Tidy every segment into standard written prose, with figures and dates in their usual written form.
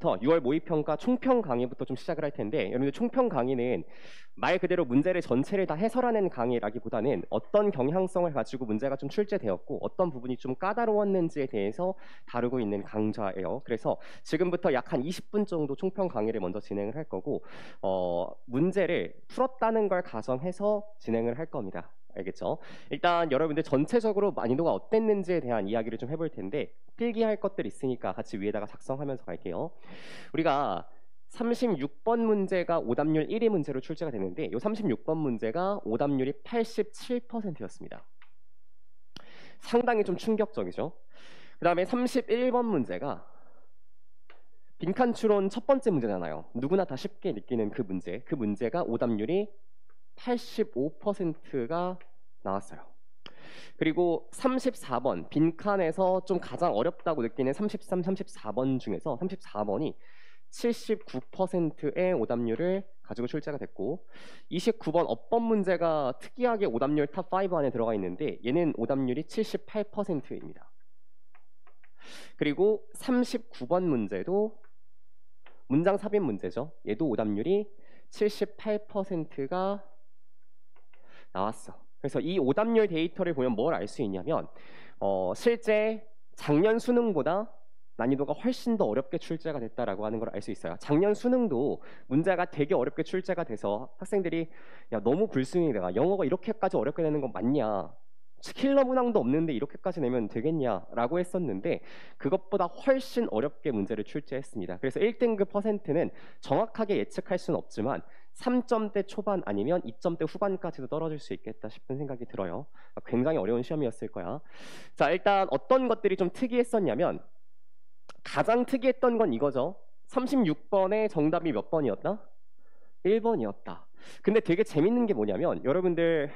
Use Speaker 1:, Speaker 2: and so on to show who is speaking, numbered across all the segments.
Speaker 1: 지금부터 6월 모의평가 총평 강의부터 좀 시작을 할 텐데, 여러분들 총평 강의는 말 그대로 문제를 전체를 다 해설하는 강의라기보다는 어떤 경향성을 가지고 문제가 좀 출제되었고 어떤 부분이 좀 까다로웠는지에 대해서 다루고 있는 강좌예요. 그래서 지금부터 약 한 20분 정도 총평 강의를 먼저 진행을 할 거고, 문제를 풀었다는 걸 가정해서 진행을 할 겁니다. 알겠죠? 일단 여러분들 전체적으로 난이도가 어땠는지에 대한 이야기를 좀 해볼 텐데, 필기할 것들 있으니까 같이 위에다가 작성하면서 갈게요. 우리가 36번 문제가 오답률 1위 문제로 출제가 되는데, 이 36번 문제가 오답률이 87%였습니다. 상당히 좀 충격적이죠. 그 다음에 31번 문제가 빈칸 추론 첫 번째 문제잖아요. 누구나 다 쉽게 느끼는 그 문제가 오답률이 85%가 나왔어요. 그리고 34번 빈칸에서 좀 가장 어렵다고 느끼는 33, 34번 중에서 34번이 79%의 오답률을 가지고 출제가 됐고, 29번 어법 문제가 특이하게 오답률 탑5 안에 들어가 있는데 얘는 오답률이 78%입니다. 그리고 39번 문제도 문장 삽입 문제죠. 얘도 오답률이 78%가 나왔어. 그래서 이 오답률 데이터를 보면 뭘 알 수 있냐면, 실제 작년 수능보다 난이도가 훨씬 더 어렵게 출제가 됐다라고 하는 걸 알 수 있어요. 작년 수능도 문제가 되게 어렵게 출제가 돼서 학생들이 야 너무 불순이다. 영어가 이렇게까지 어렵게 되는 건 맞냐? 킬러 문항도 없는데 이렇게까지 내면 되겠냐라고 했었는데 그것보다 훨씬 어렵게 문제를 출제했습니다. 그래서 1등급 퍼센트는 정확하게 예측할 수는 없지만 3점대 초반 아니면 2점대 후반까지도 떨어질 수 있겠다 싶은 생각이 들어요. 굉장히 어려운 시험이었을 거야. 자, 일단 어떤 것들이 좀 특이했었냐면, 가장 특이했던 건 이거죠. 36번의 정답이 몇 번이었다? 1번이었다. 근데 되게 재밌는 게 뭐냐면, 여러분들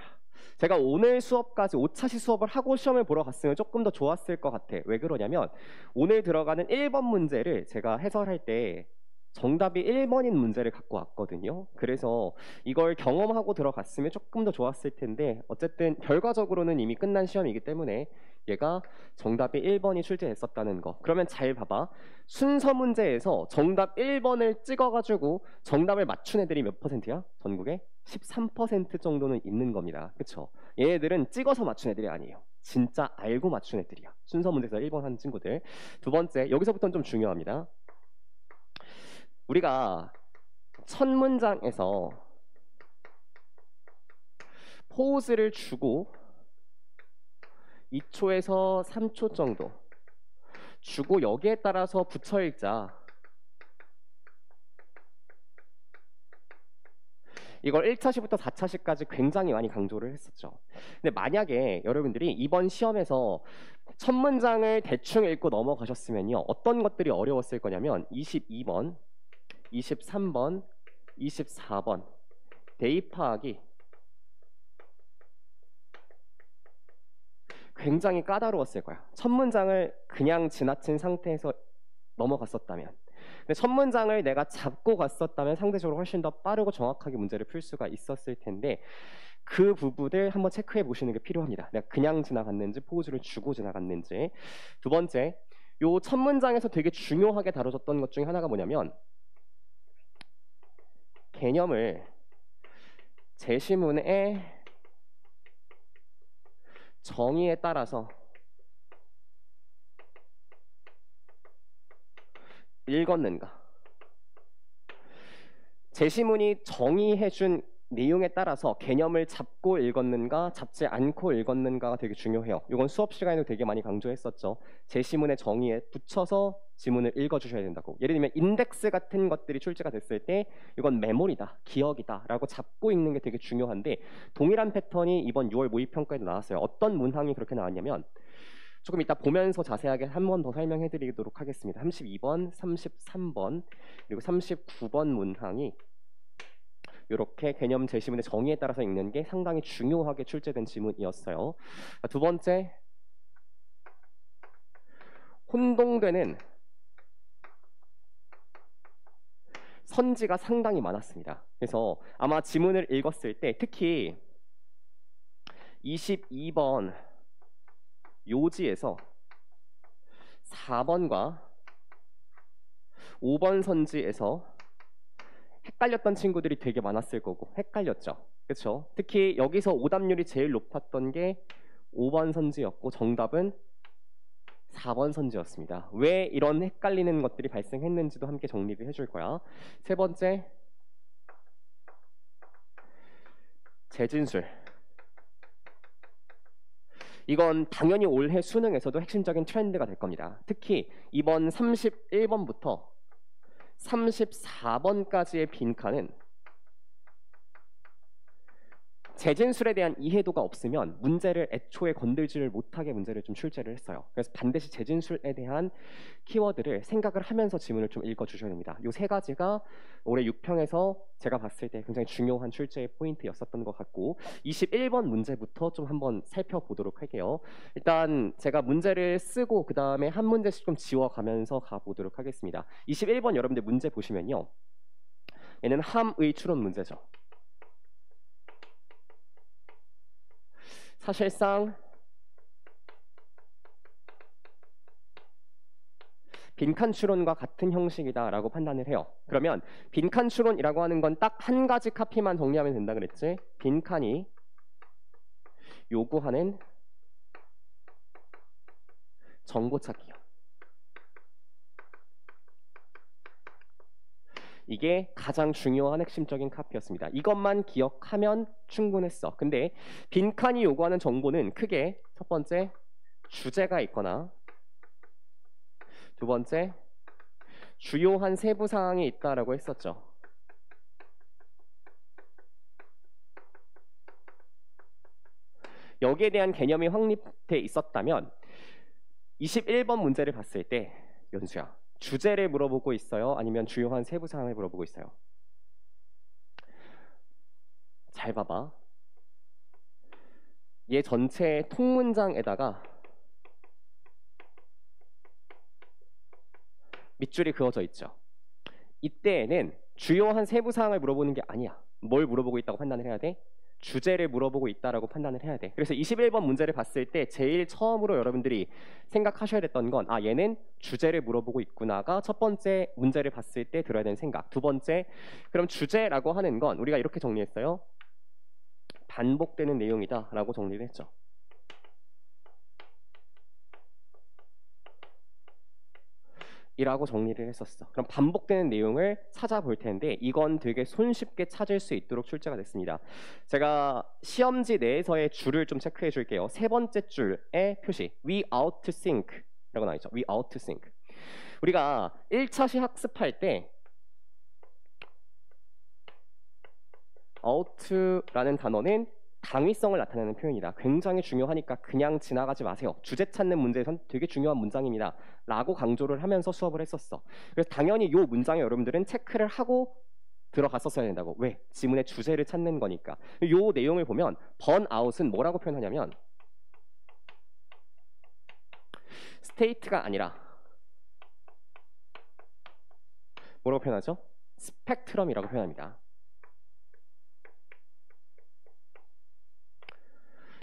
Speaker 1: 제가 오늘 수업까지 5차시 수업을 하고 시험을 보러 갔으면 조금 더 좋았을 것 같아. 왜 그러냐면 오늘 들어가는 1번 문제를 제가 해설할 때 정답이 1번인 문제를 갖고 왔거든요. 그래서 이걸 경험하고 들어갔으면 조금 더 좋았을 텐데, 어쨌든 결과적으로는 이미 끝난 시험이기 때문에 얘가 정답이 1번이 출제됐었다는 거. 그러면 잘 봐봐. 순서 문제에서 정답 1번을 찍어가지고 정답을 맞춘 애들이 몇 퍼센트야? 전국에? 13% 정도는 있는 겁니다. 그쵸? 얘네들은 찍어서 맞춘 애들이 아니에요. 진짜 알고 맞춘 애들이야. 순서 문제에서 1번 한 친구들. 두 번째, 여기서부터는 좀 중요합니다. 우리가 첫 문장에서 포즈를 주고 2초에서 3초 정도 주고 여기에 따라서 붙여 읽자. 이걸 1차시부터 4차시까지 굉장히 많이 강조를 했었죠. 근데 만약에 여러분들이 이번 시험에서 첫 문장을 대충 읽고 넘어가셨으면요, 어떤 것들이 어려웠을 거냐면 22번, 23번, 24번 대입하기 굉장히 까다로웠을 거야. 첫 문장을 그냥 지나친 상태에서 넘어갔었다면. 근데 첫 문장을 내가 잡고 갔었다면 상대적으로 훨씬 더 빠르고 정확하게 문제를 풀 수가 있었을 텐데, 그 부분을 한번 체크해 보시는 게 필요합니다. 내가 그냥 지나갔는지 포즈를 주고 지나갔는지. 두 번째, 요 첫 문장에서 되게 중요하게 다뤄졌던 것 중에 하나가 뭐냐면, 개념을 제시문의 정의에 따라서 읽었는가. 제시문이 정의해준 내용에 따라서 개념을 잡고 읽었는가 잡지 않고 읽었는가가 되게 중요해요. 이건 수업 시간에도 되게 많이 강조했었죠. 제시문의 정의에 붙여서 지문을 읽어주셔야 된다고. 예를 들면 인덱스 같은 것들이 출제가 됐을 때 이건 메모리다, 기억이다 라고 잡고 읽는 게 되게 중요한데, 동일한 패턴이 이번 6월 모의평가에도 나왔어요. 어떤 문항이 그렇게 나왔냐면, 조금 이따 보면서 자세하게 한 번 더 설명해 드리도록 하겠습니다. 32번, 33번, 그리고 39번 문항이 이렇게 개념 제시문의 정의에 따라서 읽는 게 상당히 중요하게 출제된 지문이었어요. 두 번째, 혼동되는 선지가 상당히 많았습니다. 그래서 아마 지문을 읽었을 때 특히 22번 요지에서 4번과 5번 선지에서 헷갈렸던 친구들이 되게 많았을 거고 헷갈렸죠. 그렇죠? 특히 여기서 오답률이 제일 높았던 게 5번 선지였고 정답은 4번 선지였습니다. 왜 이런 헷갈리는 것들이 발생했는지도 함께 정리를 해줄 거야. 세 번째, 재진술. 이건 당연히 올해 수능에서도 핵심적인 트렌드가 될 겁니다. 특히 이번 31번부터 34번까지의 빈칸은 재진술에 대한 이해도가 없으면 문제를 애초에 건들지를 못하게 문제를 좀 출제를 했어요. 그래서 반드시 재진술에 대한 키워드를 생각을 하면서 지문을 좀 읽어주셔야 됩니다. 이 세 가지가 올해 6평에서 제가 봤을 때 굉장히 중요한 출제의 포인트였었던 것 같고 21번 문제부터 좀 한번 살펴보도록 할게요. 일단 제가 문제를 쓰고 그 다음에 한 문제씩 좀 지워가면서 가보도록 하겠습니다. 21번 여러분들 문제 보시면요. 얘는 함의 추론 문제죠. 사실상 빈칸 추론과 같은 형식이다라고 판단을 해요. 그러면 빈칸 추론이라고 하는 건 딱 한 가지 카피만 정리하면 된다 그랬지? 빈칸이 요구하는 정보 찾기요. 이게 가장 중요한 핵심적인 카피였습니다. 이것만 기억하면 충분했어. 근데 빈칸이 요구하는 정보는 크게 첫 번째 주제가 있거나 두 번째 주요한 세부 사항이 있다라고 했었죠. 여기에 대한 개념이 확립돼 있었다면 21번 문제를 봤을 때 연수야 주제를 물어보고 있어요? 아니면 주요한 세부 사항을 물어보고 있어요? 잘 봐봐. 얘 전체 통문장에다가 밑줄이 그어져 있죠. 이때에는 주요한 세부 사항을 물어보는 게 아니야. 뭘 물어보고 있다고 판단을 해야 돼? 주제를 물어보고 있다라고 판단을 해야 돼. 그래서 21번 문제를 봤을 때 제일 처음으로 여러분들이 생각하셔야 됐던 건 얘는 주제를 물어보고 있구나가 첫 번째 문제를 봤을 때 들어야 되는 생각. 두 번째, 그럼 주제라고 하는 건 우리가 이렇게 정리했어요. 반복되는 내용이다라고 정리를 했죠. 이라고 정리를 했었어. 그럼 반복되는 내용을 찾아볼 텐데 이건 되게 손쉽게 찾을 수 있도록 출제가 됐습니다. 제가 시험지 내에서의 줄을 좀 체크해 줄게요. 세 번째 줄의 표시 We out to think 라고 나와있죠. We out to think. 우리가 1차 시 학습할 때 out라는 단어는 당위성을 나타내는 표현이다. 굉장히 중요하니까 그냥 지나가지 마세요. 주제 찾는 문제에선 되게 중요한 문장입니다. 라고 강조를 하면서 수업을 했었어. 그래서 당연히 이 문장에 여러분들은 체크를 하고 들어갔었어야 된다고. 왜? 지문의 주제를 찾는 거니까. 이 내용을 보면 번아웃은 뭐라고 표현하냐면 스테이트가 아니라 뭐라고 표현하죠? 스펙트럼이라고 표현합니다.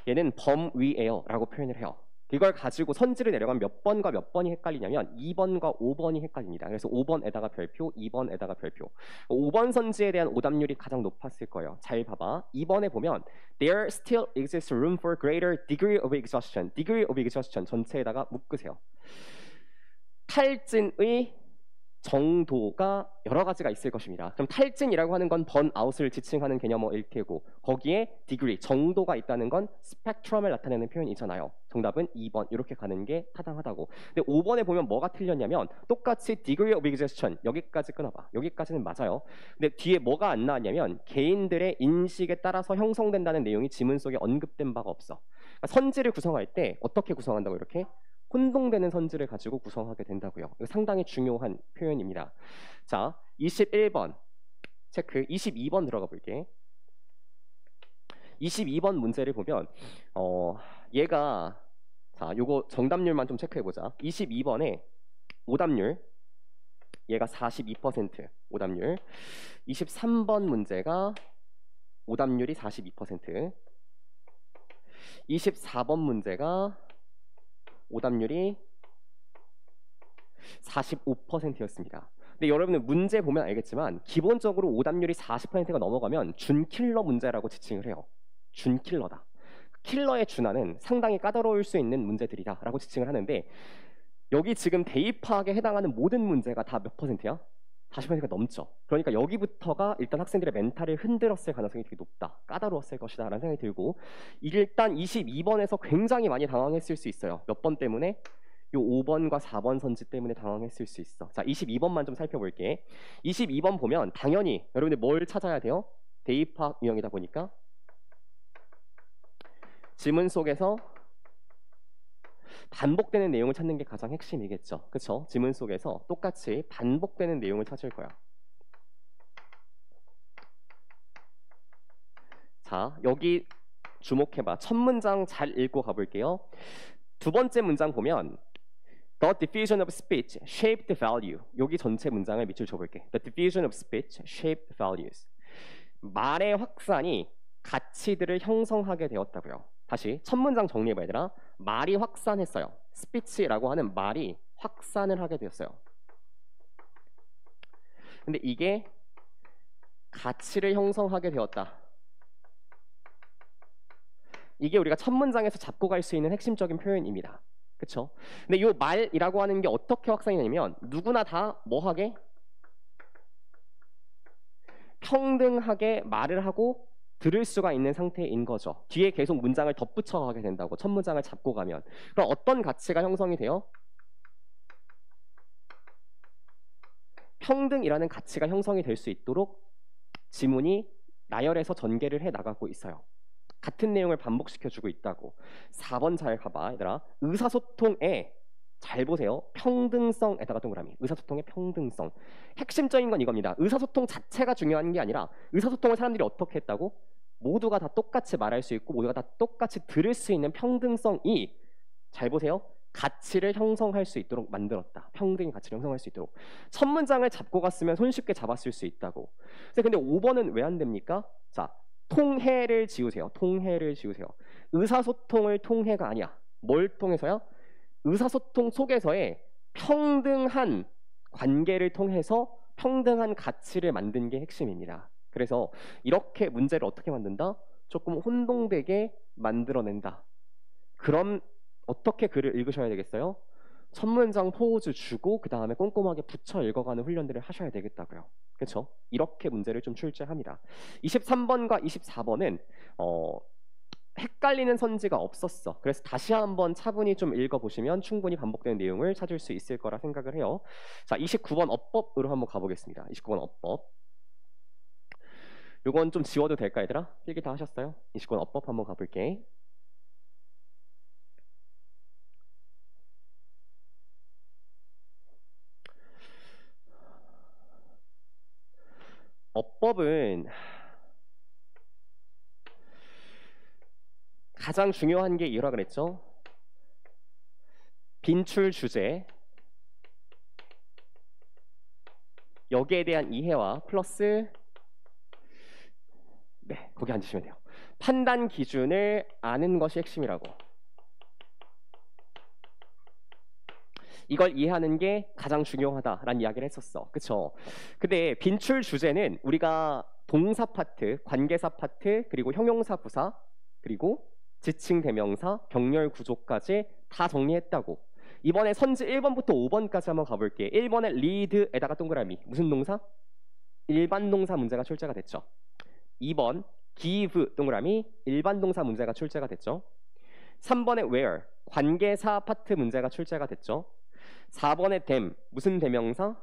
Speaker 1: 얘는 범위예요 라고 표현을 해요. 이걸 가지고 선지를 내려가면 몇 번과 몇 번이 헷갈리냐면 2번과 5번이 헷갈립니다. 그래서 5번에다가 별표, 2번에다가 별표. 5번 선지에 대한 오답률이 가장 높았을 거예요. 잘 봐봐. 2번에 보면 There still exists room for greater degree of exhaustion. Degree of exhaustion 전체에다가 묶으세요. 탈진의 정도가 여러 가지가 있을 것입니다. 그럼 탈진이라고 하는 건 번아웃을 지칭하는 개념어일 테고 거기에 degree, 정도가 있다는 건 스펙트럼을 나타내는 표현이잖아요. 정답은 2번 이렇게 가는 게 타당하다고. 근데 5번에 보면 뭐가 틀렸냐면 똑같이 degree of exhaustion 여기까지 끊어봐. 여기까지는 맞아요. 근데 뒤에 뭐가 안 나왔냐면 개인들의 인식에 따라서 형성된다는 내용이 지문 속에 언급된 바가 없어. 그러니까 선지를 구성할 때 어떻게 구성한다고 이렇게? 혼동되는 선지를 가지고 구성하게 된다고요. 이거 상당히 중요한 표현입니다. 자, 21번 체크, 22번 들어가 볼게. 22번 문제를 보면 얘가 자, 요거 정답률만 좀 체크해 보자. 22번에 오답률 얘가 42% 오답률. 23번 문제가 오답률이 42%. 24번 문제가 오답률이 45%였습니다. 근데 여러분들 문제 보면 알겠지만 기본적으로 오답률이 40%가 넘어가면 준킬러 문제라고 지칭을 해요. 준킬러다. 킬러의 준하는 상당히 까다로울 수 있는 문제들이다라고 지칭을 하는데 여기 지금 대입학에 해당하는 모든 문제가 다 몇 %야? 40%가 넘죠. 그러니까 여기부터가 일단 학생들의 멘탈을 흔들었을 가능성이 되게 높다. 까다로웠을 것이다 라는 생각이 들고 일단 22번에서 굉장히 많이 당황했을 수 있어요. 몇 번 때문에? 요 5번과 4번 선지 때문에 당황했을 수 있어. 자, 22번만 좀 살펴볼게. 22번 보면 당연히 여러분들 뭘 찾아야 돼요? 대입학 유형이다 보니까 지문 속에서 반복되는 내용을 찾는 게 가장 핵심이겠죠. 그렇죠? 지문 속에서 똑같이 반복되는 내용을 찾을 거야. 자, 여기 주목해봐. 첫 문장 잘 읽고 가볼게요. 두 번째 문장 보면 The diffusion of speech shaped value. 여기 전체 문장을 밑줄 쳐볼게. The diffusion of speech shaped values. 말의 확산이 가치들을 형성하게 되었다고요. 다시 첫 문장 정리해봐 얘들아. 말이 확산했어요. 스피치라고 하는 말이 확산을 하게 되었어요. 근데 이게 가치를 형성하게 되었다. 이게 우리가 첫 문장에서 잡고 갈 수 있는 핵심적인 표현입니다. 그쵸? 근데 이 말이라고 하는 게 어떻게 확산이 되냐면 누구나 다 뭐하게? 평등하게 말을 하고 들을 수가 있는 상태인 거죠. 뒤에 계속 문장을 덧붙여 가게 된다고. 첫 문장을 잡고 가면. 그럼 어떤 가치가 형성이 돼요? 평등이라는 가치가 형성이 될 수 있도록 지문이 나열해서 전개를 해 나가고 있어요. 같은 내용을 반복시켜주고 있다고. 4번 잘 가봐 얘들아. 의사소통에 잘 보세요. 평등성에다가 동그라미. 의사소통의 평등성. 핵심적인 건 이겁니다. 의사소통 자체가 중요한 게 아니라 의사소통을 사람들이 어떻게 했다고? 모두가 다 똑같이 말할 수 있고 모두가 다 똑같이 들을 수 있는 평등성이 잘 보세요. 가치를 형성할 수 있도록 만들었다. 평등의 가치를 형성할 수 있도록. 첫 문장을 잡고 갔으면 손쉽게 잡았을 수 있다고. 근데 5번은 왜 안 됩니까? 자, 통해를 지우세요. 통해를 지우세요. 의사소통을 통해가 아니야. 뭘 통해서요? 의사소통 속에서의 평등한 관계를 통해서 평등한 가치를 만든 게 핵심입니다. 그래서 이렇게 문제를 어떻게 만든다? 조금 혼동되게 만들어낸다. 그럼 어떻게 글을 읽으셔야 되겠어요? 첫 문장 포즈 주고 그 다음에 꼼꼼하게 붙여 읽어가는 훈련들을 하셔야 되겠다고요. 그렇죠? 이렇게 문제를 좀 출제합니다. 23번과 24번은 헷갈리는 선지가 없었어. 그래서 다시 한번 차분히 좀 읽어보시면 충분히 반복되는 내용을 찾을 수 있을 거라 생각을 해요. 자, 29번 어법으로 한번 가보겠습니다. 29번 어법. 요건 좀 지워도 될까 얘들아? 필기 다 하셨어요? 29번 어법 한번 가볼게. 어법은 가장 중요한 게 이라 그랬죠? 빈출 주제, 여기에 대한 이해와 플러스 네, 거기 앉으시면 돼요. 판단 기준을 아는 것이 핵심이라고. 이걸 이해하는 게 가장 중요하다라는 이야기를 했었어. 그쵸? 근데 빈출 주제는 우리가 동사 파트, 관계사 파트, 그리고 형용사 부사, 그리고 지칭 대명사, 병렬 구조까지 다 정리했다고. 이번에 선지 1번부터 5번까지 한번 가볼게. 1번에 lead에다가 동그라미. 무슨 동사? 일반 동사 문제가 출제가 됐죠. 2번 give 동그라미. 일반 동사 문제가 출제가 됐죠. 3번에 where 관계사 파트 문제가 출제가 됐죠. 4번에 them 무슨 대명사?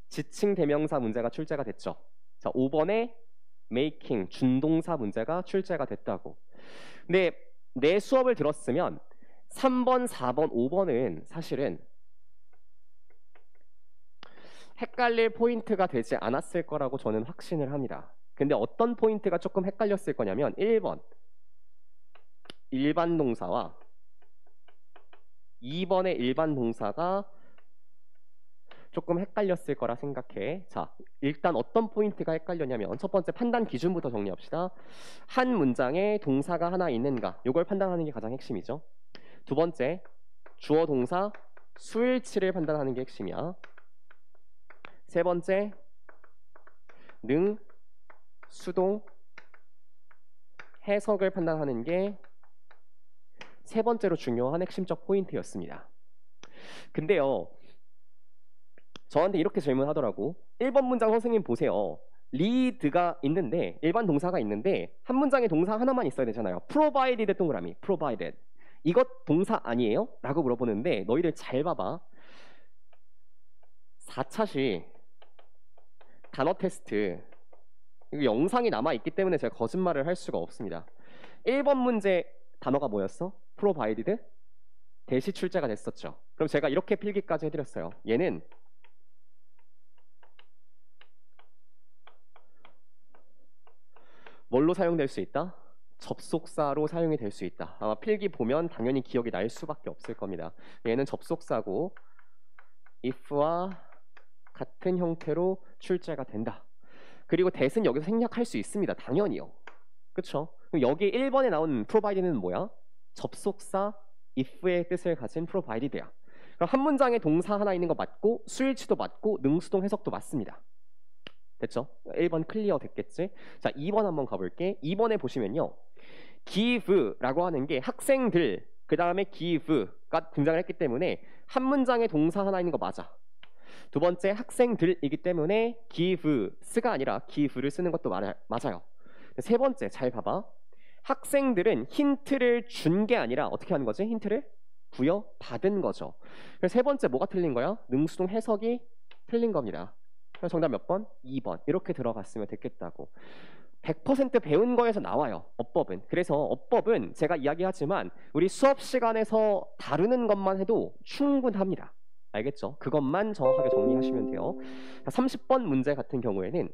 Speaker 1: 지칭 대명사 문제가 출제가 됐죠. 자, 5번에 making 준동사 문제가 출제가 됐다고. 근데 내 수업을 들었으면 3번, 4번, 5번은 사실은 헷갈릴 포인트가 되지 않았을 거라고 저는 확신을 합니다. 근데 어떤 포인트가 조금 헷갈렸을 거냐면 1번 일반 동사와 2번의 일반 동사가 조금 헷갈렸을 거라 생각해. 자, 일단 어떤 포인트가 헷갈렸냐면 첫 번째 판단 기준부터 정리합시다. 한 문장에 동사가 하나 있는가? 이걸 판단하는 게 가장 핵심이죠. 두 번째, 주어 동사 수일치를 판단하는 게 핵심이야. 세 번째 능, 수동, 해석을 판단하는 게 세 번째로 중요한 핵심적 포인트였습니다. 근데요, 저한테 이렇게 질문하더라고. 1번 문장 선생님 보세요. 리드가 있는데 일반 동사가 있는데 한 문장에 동사 하나만 있어야 되잖아요. provided 동그라미, provided. 이것 동사 아니에요? 라고 물어보는데 너희들 잘 봐봐. 4차시 단어 테스트 이거 영상이 남아있기 때문에 제가 거짓말을 할 수가 없습니다. 1번 문제 단어가 뭐였어? provided? 대시 출제가 됐었죠. 그럼 제가 이렇게 필기까지 해드렸어요. 얘는 뭘로 사용될 수 있다? 접속사로 사용이 될 수 있다. 아마 필기 보면 당연히 기억이 날 수밖에 없을 겁니다. 얘는 접속사고 if와 같은 형태로 출제가 된다. 그리고 that은 여기서 생략할 수 있습니다. 당연히요. 그쵸? 그럼 여기 1번에 나온 provided는 뭐야? 접속사 if의 뜻을 가진 provided야. 그럼 한 문장에 동사 하나 있는 거 맞고 수일치도 맞고 능수동 해석도 맞습니다. 됐죠? 1번 클리어 됐겠지? 자, 2번 한번 가볼게. 2번에 보시면요. give라고 하는 게 학생들 그 다음에 give가 등장을 했기 때문에 한 문장에 동사 하나 있는 거 맞아. 두 번째 학생들이기 때문에 gives가 아니라 give를 쓰는 것도 맞아요. 세 번째 잘 봐봐. 학생들은 힌트를 준 게 아니라 어떻게 하는 거지? 힌트를 부여받은 거죠. 그래서 세 번째 뭐가 틀린 거야? 능수동 해석이 틀린 겁니다. 그래서 정답 몇 번? 2번. 이렇게 들어갔으면 됐겠다고. 100% 배운 거에서 나와요. 어법은. 그래서 어법은 제가 이야기하지만 우리 수업 시간에서 다루는 것만 해도 충분합니다. 알겠죠? 그것만 정확하게 정리하시면 돼요. 30번 문제 같은 경우에는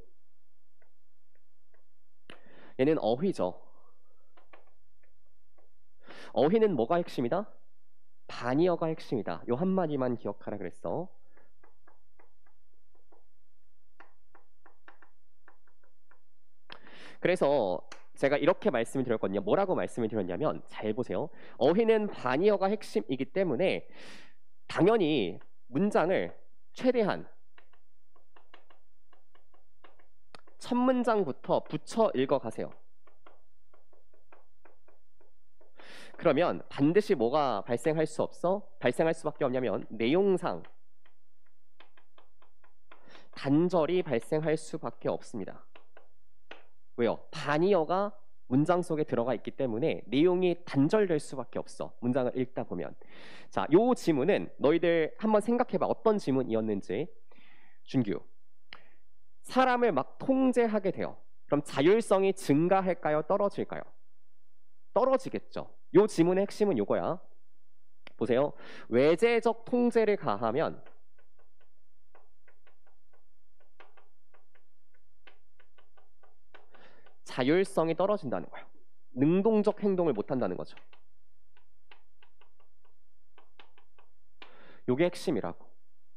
Speaker 1: 얘는 어휘죠. 어휘는 뭐가 핵심이다? 반의어가 핵심이다. 요 한마디만 기억하라 그랬어. 그래서 제가 이렇게 말씀을 드렸거든요. 뭐라고 말씀을 드렸냐면 잘 보세요. 어휘는 반의어가 핵심이기 때문에 당연히 문장을 최대한 첫 문장부터 붙여 읽어가세요. 그러면 반드시 뭐가 발생할 수 없어? 발생할 수밖에 없냐면 내용상 단절이 발생할 수밖에 없습니다. 왜요? 반의어가 문장 속에 들어가 있기 때문에 내용이 단절될 수밖에 없어. 문장을 읽다 보면. 자, 요 지문은 너희들 한번 생각해봐. 어떤 지문이었는지. 준규. 사람을 막 통제하게 돼요. 그럼 자율성이 증가할까요? 떨어질까요? 떨어지겠죠. 요 지문의 핵심은 요거야. 보세요. 외재적 통제를 가하면 자율성이 떨어진다는 거예요. 능동적 행동을 못한다는 거죠. 요게 핵심이라고.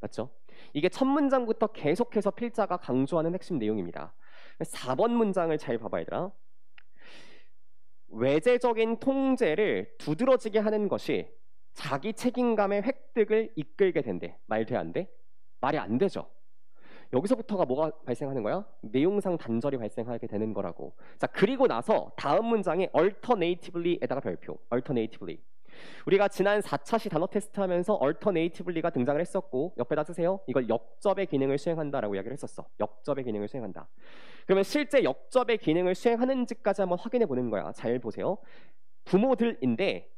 Speaker 1: 맞죠? 이게 첫 문장부터 계속해서 필자가 강조하는 핵심 내용입니다. 4번 문장을 잘 봐봐 얘들아. 외재적인 통제를 두드러지게 하는 것이 자기 책임감의 획득을 이끌게 된대. 말 돼 안 돼? 말이 안 되죠. 여기서부터가 뭐가 발생하는 거야? 내용상 단절이 발생하게 되는 거라고. 자, 그리고 나서 다음 문장에 alternativelly에다가 별표. alternatively. 우리가 지난 4차시 단어 테스트 하면서 alternatively가 등장을 했었고 옆에다 쓰세요. 이걸 역접의 기능을 수행한다라고 이야기를 했었어. 역접의 기능을 수행한다. 그러면 실제 역접의 기능을 수행하는지까지 한번 확인해 보는 거야. 잘 보세요. 부모들인데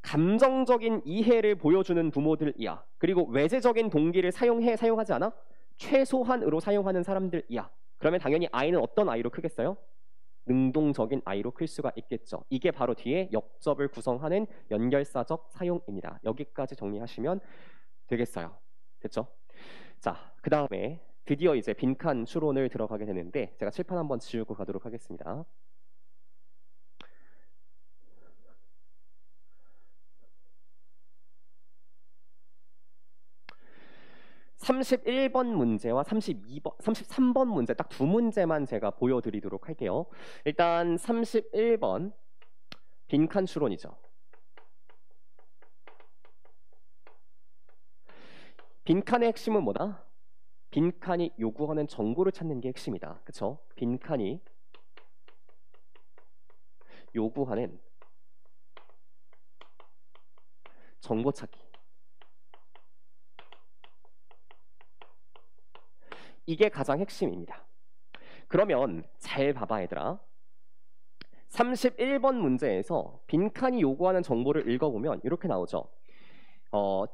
Speaker 1: 감정적인 이해를 보여주는 부모들이야. 그리고 외재적인 동기를 사용하지 않아? 최소한으로 사용하는 사람들이야. 그러면 당연히 아이는 어떤 아이로 크겠어요? 능동적인 아이로 클 수가 있겠죠. 이게 바로 뒤에 역접을 구성하는 연결사적 사용입니다. 여기까지 정리하시면 되겠어요. 됐죠? 자, 그 다음에 드디어 이제 빈칸 추론을 들어가게 되는데 제가 칠판 한번 지우고 가도록 하겠습니다. (31번) 문제와 33번 문제 딱 두 문제만 제가 보여드리도록 할게요. 일단 31번 빈칸 추론이죠. 빈칸의 핵심은 뭐다? 빈칸이 요구하는 정보를 찾는 게 핵심이다. 그쵸? 빈칸이 요구하는 정보 찾기. 이게 가장 핵심입니다. 그러면 잘 봐봐 얘들아. 31번 문제에서 빈칸이 요구하는 정보를 읽어보면 이렇게 나오죠.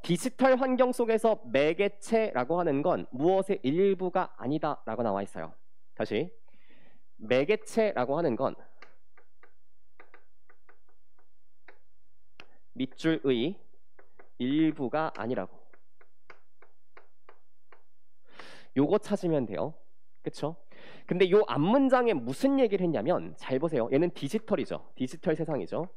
Speaker 1: 디지털 환경 속에서 매개체라고 하는 건 무엇의 일부가 아니다 라고 나와 있어요. 다시, 매개체라고 하는 건 밑줄의 일부가 아니라고. 요거 찾으면 돼요. 그쵸? 근데 요 앞문장에 무슨 얘기를 했냐면, 잘 보세요. 얘는 디지털이죠. 디지털 세상이죠.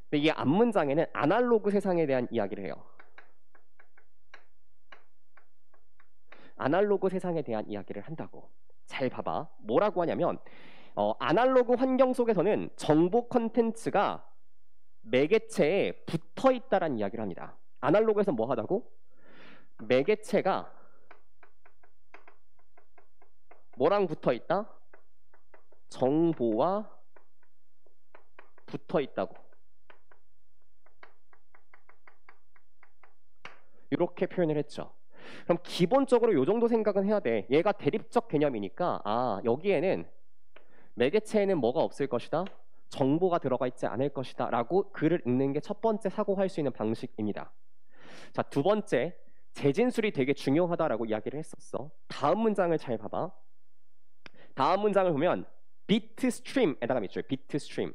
Speaker 1: 근데 이 앞문장에는 아날로그 세상에 대한 이야기를 해요. 아날로그 세상에 대한 이야기를 한다고. 잘 봐봐. 뭐라고 하냐면 아날로그 환경 속에서는 정보 컨텐츠가 매개체에 붙어 있다라는 이야기를 합니다. 아날로그에서 뭐 하다고? 매개체가 뭐랑 붙어 있다? 정보와 붙어 있다고. 이렇게 표현을 했죠. 그럼 기본적으로 이 정도 생각은 해야 돼. 얘가 대립적 개념이니까 여기에는 매개체에는 뭐가 없을 것이다? 정보가 들어가 있지 않을 것이다 라고 글을 읽는 게 첫 번째 사고할 수 있는 방식입니다. 자, 두 번째, 재진술이 되게 중요하다라고 이야기를 했었어. 다음 문장을 잘 봐봐. 다음 문장을 보면 비트 스트림에다가 밑줄, 비트 스트림.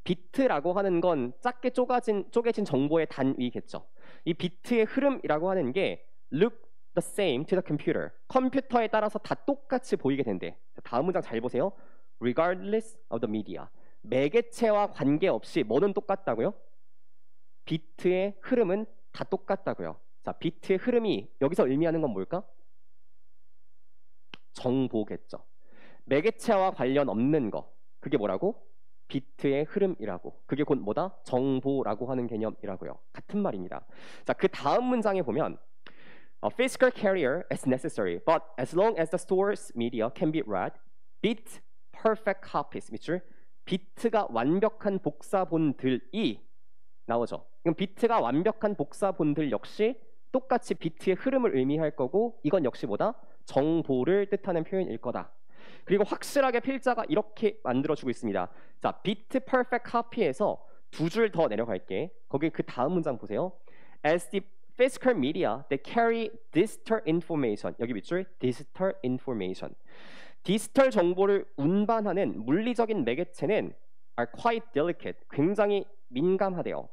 Speaker 1: 비트라고 하는 건 작게 쪼개진 정보의 단위겠죠. 이 비트의 흐름이라고 하는 게 look the same to the computer. 컴퓨터에 따라서 다 똑같이 보이게 된대. 다음 문장 잘 보세요. regardless of the media. 매개체와 관계없이 뭐는 똑같다고요? 비트의 흐름은 다 똑같다고요. 자, 비트의 흐름이 여기서 의미하는 건 뭘까? 정보겠죠. 매개체와 관련 없는 거. 그게 뭐라고? 비트의 흐름이라고. 그게 곧 뭐다? 정보라고 하는 개념이라고요. 같은 말입니다. 자, 그 다음 문장에 보면 physical carrier is necessary, but as long as the source media can be read, bit perfect copies. 밑줄. 비트가 완벽한 복사본들이 나오죠. 그럼 비트가 완벽한 복사본들 역시 똑같이 비트의 흐름을 의미할 거고, 이건 역시 뭐다? 정보를 뜻하는 표현일 거다. 그리고 확실하게 필자가 이렇게 만들어주고 있습니다. 자, 비트 퍼펙트 카피에서 두 줄 더 내려갈게. 거기 그 다음 문장 보세요. As the physical media that carry digital information. 여기 밑줄 digital information. 디지털 정보를 운반하는 물리적인 매개체는 are quite delicate. 굉장히 민감하대요.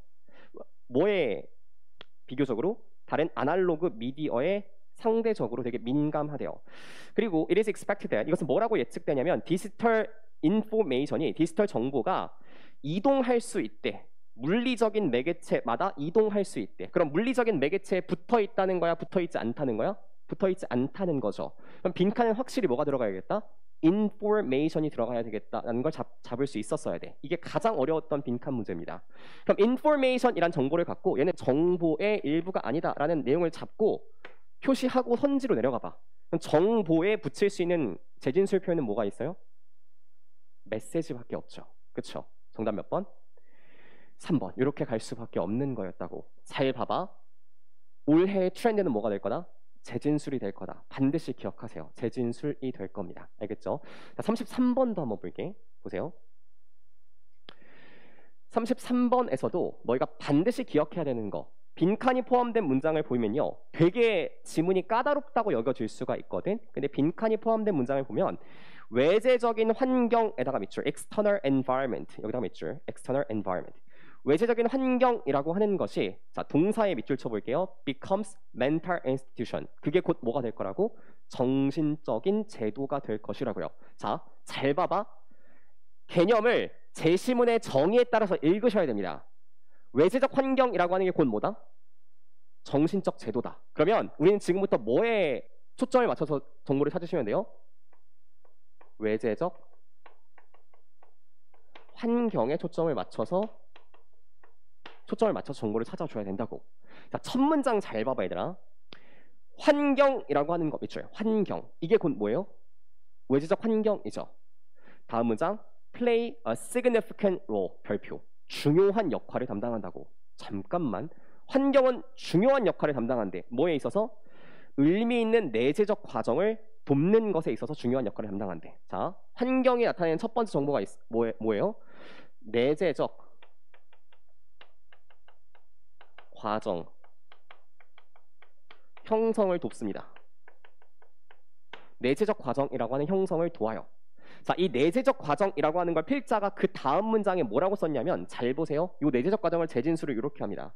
Speaker 1: 뭐에 비교적으로? 다른 아날로그 미디어에 상대적으로 되게 민감하대요. 그리고 it is expected that, 이것은 뭐라고 예측되냐면 디지털 인포메이션이, 디지털 정보가 이동할 수 있대. 물리적인 매개체마다 이동할 수 있대. 그럼 물리적인 매개체에 붙어 있다는 거야? 붙어 있지 않다는 거야? 붙어 있지 않다는 거죠. 그럼 빈칸은 확실히 뭐가 들어가야겠다? 인포메이션이 들어가야 되겠다라는 걸 잡을 수 있었어야 돼. 이게 가장 어려웠던 빈칸 문제입니다. 그럼 인포메이션이란 정보를 갖고 얘는 정보의 일부가 아니다라는 내용을 잡고 표시하고 선지로 내려가 봐. 그럼 정보에 붙일 수 있는 재진술 표현은 뭐가 있어요? 메시지밖에 없죠. 그쵸? 정답 몇 번? 3번. 이렇게 갈 수밖에 없는 거였다고. 잘 봐봐. 올해의 트렌드는 뭐가 될 거다? 재진술이 될 거다. 반드시 기억하세요. 재진술이 될 겁니다. 알겠죠? 자, 33번도 한번 볼게. 보세요. 33번에서도 너희가 반드시 기억해야 되는 거, 빈칸이 포함된 문장을 보면요, 되게 지문이 까다롭다고 여겨질 수가 있거든. 근데 빈칸이 포함된 문장을 보면 외재적인 환경에다가 밑줄 external environment, 여기다가 밑줄 external environment, 외재적인 환경이라고 하는 것이, 자, 동사의 밑줄 쳐볼게요. becomes mental institution. 그게 곧 뭐가 될 거라고? 정신적인 제도가 될 것이라고요. 자, 잘 봐봐. 개념을 제시문의 정의에 따라서 읽으셔야 됩니다. 외재적 환경이라고 하는 게 곧 뭐다? 정신적 제도다. 그러면 우리는 지금부터 뭐에 초점을 맞춰서 정보를 찾으시면 돼요? 외재적 환경에 초점을 맞춰서 정보를 찾아줘야 된다고. 자, 첫 문장 잘 봐봐 얘들아. 환경이라고 하는 거 있죠. 환경. 이게 곧 뭐예요? 외재적 환경이죠. 다음 문장. play a significant role. 별표. 중요한 역할을 담당한다고. 잠깐만. 환경은 중요한 역할을 담당한대. 뭐에 있어서? 의미 있는 내재적 과정을 돕는 것에 있어서 중요한 역할을 담당한대. 자, 환경이 나타내는 첫 번째 정보가 뭐예요? 내재적 과정 형성을 돕습니다. 내재적 과정이라고 하는 형성을 도와요. 자, 이 내재적 과정이라고 하는 걸 필자가 그 다음 문장에 뭐라고 썼냐면 잘 보세요. 이 내재적 과정을 재진수를 이렇게 합니다.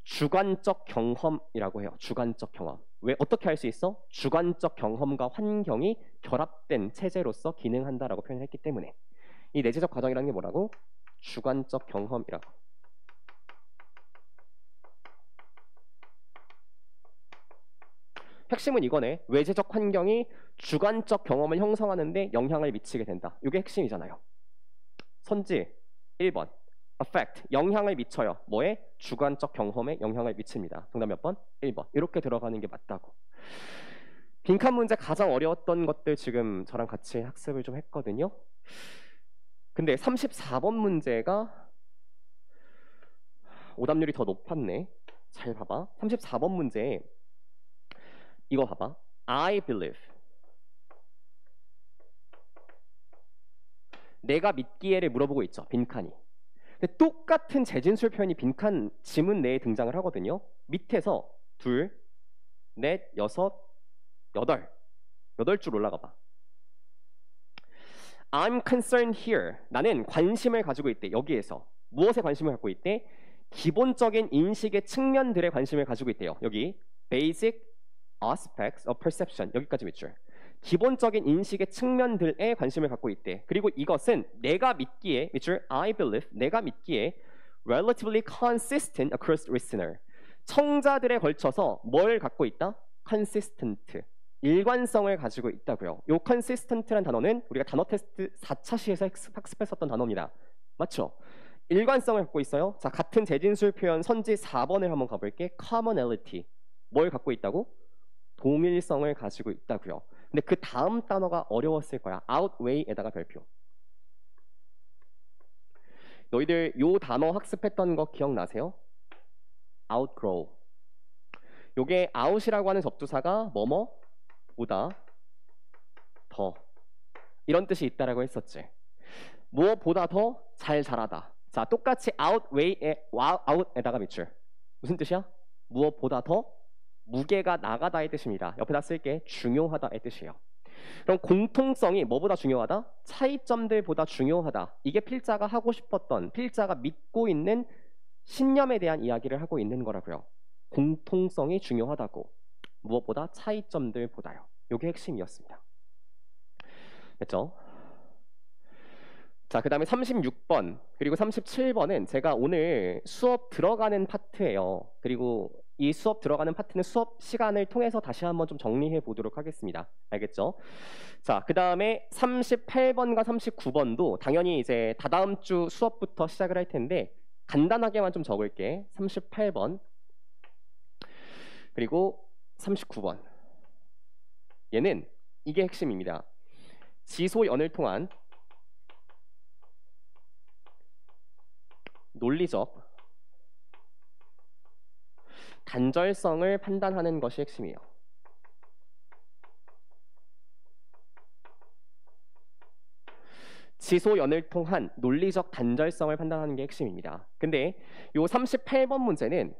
Speaker 1: 주관적 경험이라고 해요. 주관적 경험. 왜 어떻게 할 수 있어? 주관적 경험과 환경이 결합된 체제로서 기능한다라고 표현했기 때문에 이 내재적 과정이라는 게 뭐라고? 주관적 경험이라고. 핵심은 이거네. 외재적 환경이 주관적 경험을 형성하는데 영향을 미치게 된다. 이게 핵심이잖아요. 선지 1번. affect. 영향을 미쳐요. 뭐에? 주관적 경험에 영향을 미칩니다. 정답 몇 번? 1번. 이렇게 들어가는 게 맞다고. 빈칸 문제 가장 어려웠던 것들 지금 저랑 같이 학습을 좀 했거든요. 근데 34번 문제가 오답률이 더 높았네. 잘 봐봐. 34번 문제에 이거 봐봐. I believe. 내가 믿기에를 물어보고 있죠. 빈칸이. 근데 똑같은 재진술 표현이 빈칸 지문 내에 등장을 하거든요. 밑에서 둘, 넷, 여섯, 여덟 줄 올라가 봐. I'm concerned here. 나는 관심을 가지고 있대. 여기에서. 무엇에 관심을 갖고 있대? 기본적인 인식의 측면들에 관심을 가지고 있대요. 여기 basic aspects of perception. 여기까지 밑줄. 기본적인 인식의 측면들에 관심을 갖고 있대. 그리고 이것은 내가 믿기에 밑줄 I believe 내가 믿기에 relatively consistent across listener. 청자들에 걸쳐서 뭘 갖고 있다? consistent. 일관성을 가지고 있다고요. 요 consistent라는 단어는 우리가 단어 테스트 4차 시에서 학습했었던 단어입니다. 맞죠? 일관성을 갖고 있어요. 자, 같은 재진술 표현 선지 4번을 한번 가볼게. commonality. 뭘 갖고 있다고? 동일성을 가지고 있다고요. 근데 그 다음 단어가 어려웠을 거야. outweigh에다가 별표. 너희들 요 단어 학습했던 거 기억나세요? outgrow. 요게 out이라고 하는 접두사가 뭐뭐 보다 더 이런 뜻이 있다라고 했었지. 무엇보다 더 잘 자라다. 자, 똑같이 out에다가 밑줄. 무슨 뜻이야? 무엇보다 더 무게가 나가다의 뜻입니다. 옆에다 쓸게. 중요하다의 뜻이에요. 그럼 공통성이 뭐보다 중요하다? 차이점들보다 중요하다. 이게 필자가 하고 싶었던, 필자가 믿고 있는 신념에 대한 이야기를 하고 있는 거라고요. 공통성이 중요하다고. 무엇보다 차이점들보다요. 이게 핵심이었습니다. 됐죠? 자, 그 다음에 36번 그리고 37번은 제가 오늘 수업 들어가는 파트예요. 그리고 이 수업 들어가는 파트는 수업 시간을 통해서 다시 한번 좀 정리해 보도록 하겠습니다. 알겠죠? 자, 그 다음에 38번과 39번도 당연히 이제 다다음 주 수업부터 시작을 할 텐데 간단하게만 좀 적을게. 38번 그리고 39번. 얘는 이게 핵심입니다. 지소연을 통한 논리적 단절성을 판단하는 것이 핵심이에요. 지소연을 통한 논리적 단절성을 판단하는 게 핵심입니다. 근데 요 38번 문제는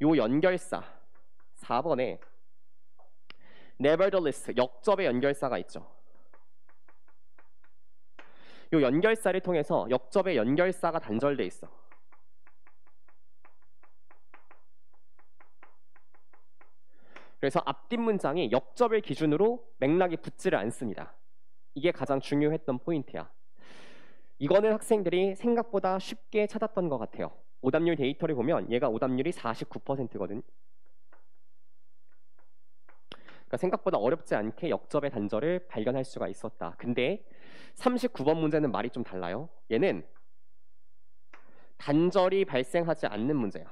Speaker 1: 요 연결사 4번에 nevertheless 역접의 연결사가 있죠. 요 연결사를 통해서 역접의 연결사가 단절돼 있어. 그래서 앞뒷 문장이 역접을 기준으로 맥락이 붙지를 않습니다. 이게 가장 중요했던 포인트야. 이거는 학생들이 생각보다 쉽게 찾았던 것 같아요. 오답률 데이터를 보면 얘가 오답률이 49%거든. 그러니까 생각보다 어렵지 않게 역접의 단절을 발견할 수가 있었다. 근데 39번 문제는 말이 좀 달라요. 얘는 단절이 발생하지 않는 문제야.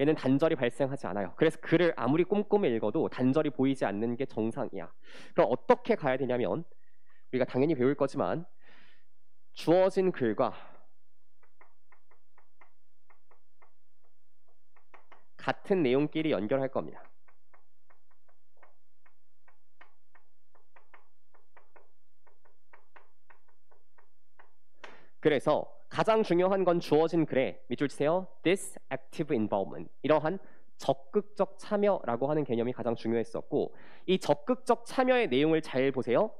Speaker 1: 얘는 단절이 발생하지 않아요. 그래서 글을 아무리 꼼꼼히 읽어도 단절이 보이지 않는 게 정상이야. 그럼 어떻게 가야 되냐면 우리가 당연히 배울 거지만 주어진 글과 같은 내용끼리 연결할 겁니다. 그래서 가장 중요한 건 주어진 글에 밑줄 치세요. This active involvement. 이러한 적극적 참여라고 하는 개념이 가장 중요했었고 이 적극적 참여의 내용을 잘 보세요.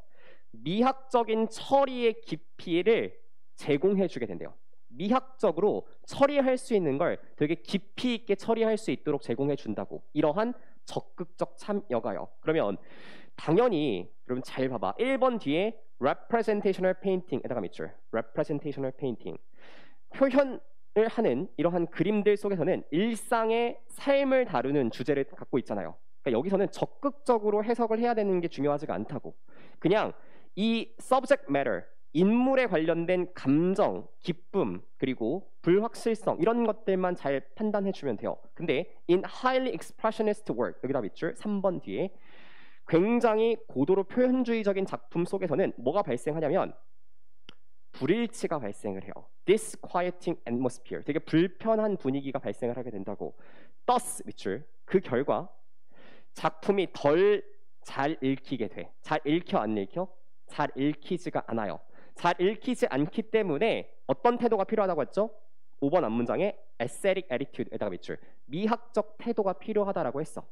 Speaker 1: 미학적인 처리의 깊이를 제공해 주게 된대요. 미학적으로 처리할 수 있는 걸 되게 깊이 있게 처리할 수 있도록 제공해 준다고. 이러한 적극적 참여가요. 그러면 당연히 여러분 잘 봐봐. 1번 뒤에 representational painting에다가 밑줄. representational painting. 표현을 하는 이러한 그림들 속에서는 일상의 삶을 다루는 주제를 갖고 있잖아요. 그러니까 여기서는 적극적으로 해석을 해야 되는 게 중요하지가 않다고. 그냥 이 subject matter, 인물에 관련된 감정, 기쁨, 그리고 불확실성 이런 것들만 잘 판단해 주면 돼요. 근데 in highly expressionist work, 여기다 밑줄 3번 뒤에 굉장히 고도로 표현주의적인 작품 속에서는 뭐가 발생하냐면 불일치가 발생을 해요. disquieting atmosphere, 되게 불편한 분위기가 발생을 하게 된다고. thus 밑줄, 그 결과 작품이 덜 잘 읽히게 돼. 잘 읽혀 안 읽혀? 잘 읽히지가 않아요. 잘 읽히지 않기 때문에 어떤 태도가 필요하다고 했죠? 5번 앞문장에 aesthetic attitude에다가 밑줄, 미학적 태도가 필요하다라고 했어.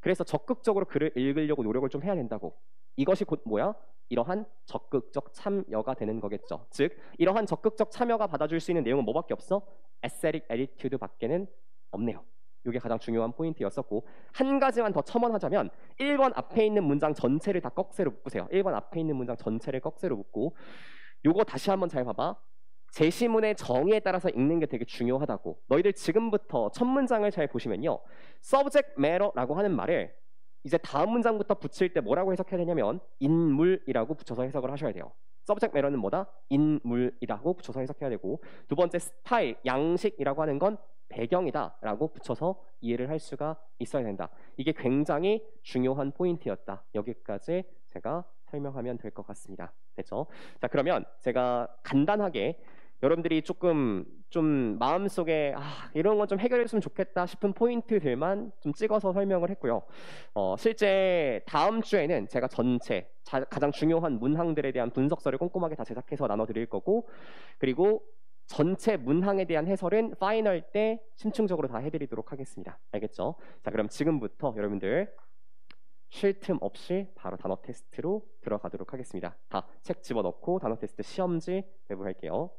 Speaker 1: 그래서 적극적으로 글을 읽으려고 노력을 좀 해야 된다고. 이것이 곧 뭐야? 이러한 적극적 참여가 되는 거겠죠. 즉 이러한 적극적 참여가 받아줄 수 있는 내용은 뭐밖에 없어? aesthetic attitude 밖에는 없네요. 이게 가장 중요한 포인트였었고 한 가지만 더 첨언하자면 1번 앞에 있는 문장 전체를 다 꺽쇠로 묶으세요. 1번 앞에 있는 문장 전체를 꺽쇠로 묶고 요거 다시 한번 잘 봐봐. 제시문의 정의에 따라서 읽는 게 되게 중요하다고. 너희들 지금부터 첫 문장을 잘 보시면요. subject matter라고 하는 말을 이제 다음 문장부터 붙일 때 뭐라고 해석해야 되냐면 인물이라고 붙여서 해석을 하셔야 돼요. subject matter는 뭐다? 인물이라고 붙여서 해석해야 되고 두 번째 스타일, 양식이라고 하는 건 배경이다라고 붙여서 이해를 할 수가 있어야 된다. 이게 굉장히 중요한 포인트였다. 여기까지 제가 설명하면 될 것 같습니다. 됐죠? 자, 그러면 제가 간단하게 여러분들이 조금 좀 마음속에 이런 건 좀 해결했으면 좋겠다 싶은 포인트들만 좀 찍어서 설명을 했고요. 실제 다음 주에는 제가 전체 가장 중요한 문항들에 대한 분석서를 꼼꼼하게 다 제작해서 나눠드릴 거고 그리고 전체 문항에 대한 해설은 파이널 때 심층적으로 다 해드리도록 하겠습니다. 알겠죠? 자, 그럼 지금부터 여러분들 쉴 틈 없이 바로 단어 테스트로 들어가도록 하겠습니다. 다 책 집어넣고 단어 테스트 시험지 배부할게요.